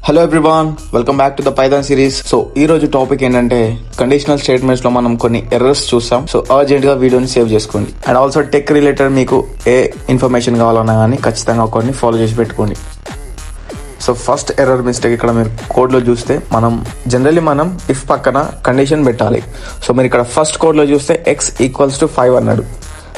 Hello everyone, welcome back to the Python series. So ఈ రోజు topic ఏంటంటే conditional statements లో మనం కొన్ని ఎర్రర్స్ చూసాం. సో అర్జెంట్ గా వీడియోని సేవ్ చేసుకోండి. అండ్ ఆల్సో టెక్ రిలేటెడ్ మీకు ఏ ఇన్ఫర్మేషన్ కావాలన్నా కానీ ఖచ్చితంగా కొన్ని ఫాలో చేసి పెట్టుకోండి. సో ఫస్ట్ ఎర్రర్ మిస్టేక్ ఇక్కడ మీరు కోడ్ లో చూస్తే మనం ఇఫ్ పక్కన కండిషన్ పెట్టాలి. సో మీరు ఇక్కడ ఫస్ట్ కోడ్ లో చూస్తే x=5 అన్నాడు.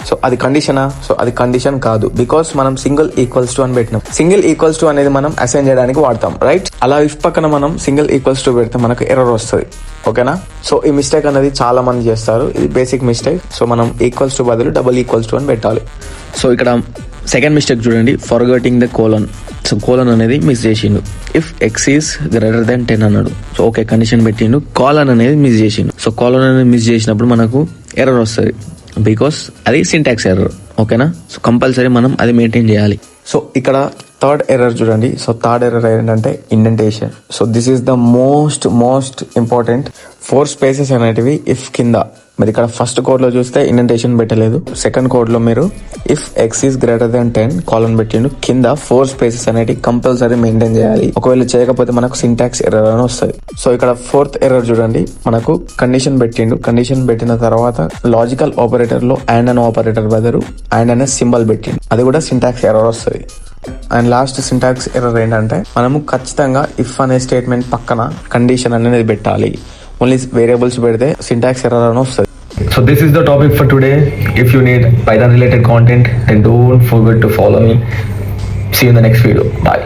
సో అది కండిషనా? సో అది కండిషన్ కాదు, బికాస్ మనం సింగిల్ ఈక్వల్స్ టు అని పెట్టినాం. సింగిల్ ఈక్వల్స్ టు అనేది మనం అసైన్ చేయడానికి వాడతాం, రైట్? అలా ఇఫ్ పక్కన మనం సింగిల్ ఈక్వల్స్ టు పెడితే మనకు ఎర్రర్ వస్తుంది. ఓకేనా? సో ఈ మిస్టేక్ అనేది చాలా మంది చేస్తారు. ఇది బేసిక్ మిస్టేక్. సో మనం ఈక్వల్స్ టు బదులు డబుల్ ఈక్వల్స్ టు అని పెట్టాలి. సో ఇక్కడ సెకండ్ మిస్టేక్ చూడండి, forgetting the colon. So colon అనేది మిస్ చేసిండు. If x is greater than 10 అన్నాడు. సో ఓకే, కండిషన్ పెట్టిండు, కాలన్ అనేది మిస్ చేసిండు. సో కాలన్ అనేది మిస్ చేసినప్పుడు మనకు ఎర్రర్ వస్తుంది, బికాస్ అది సింటాక్స్ ఎర్రర్. ఓకేనా? సో కంపల్సరీ మనం అది మెయింటైన్ చేయాలి. సో ఇక్కడ థర్డ్ ఎర్రర్ చూడండి. సో థర్డ్ ఎర్రర్ ఏంటంటే indentation. So this is the most important. 4 spaces అనేటివి ఇఫ్ కింద. మరి ఇక్కడ ఫస్ట్ కోడ్ లో చూస్తే ఇండెంటేషన్ పెట్టలేదు. సెకండ్ కోడ్ లో మీరు if x is greater than 10 colon పెట్టిండు, కింద 4 స్పేసెస్ అనేటివి కంపల్సరీ మెయింటైన్ చేయాలి. ఒకవేళ చేయకపోతే మనకు సింటాక్స్ ఎర్రర్ అని వస్తుంది. సో ఇక్కడ ఫోర్త్ ఎర్రర్ చూడండి, మనకు కండిషన్ పెట్టిండు. కండిషన్ పెట్టిన తర్వాత లాజికల్ ఆపరేటర్ లో అండ్ అనే ఆపరేటర్ బదులు అండ్ అనే సింబల్ పెట్టిండు, అది కూడా సింటాక్స్ ఎర్రర్ వస్తుంది. అండ్ లాస్ట్ సింటాక్స్ ఎర్రర్ ఏంటంటే మనము ఖచ్చితంగా ఇఫ్ అనే స్టేట్మెంట్ పక్కన కండిషన్ అనేది పెట్టాలి. ఓన్లీ వేరియబుల్స్ పెడితే సింటాక్స్ ఎర్రర్ అని వస్తుంది. So this is the topic for today. If you need Python related content, then don't forget to follow me. See you in the next video. Bye.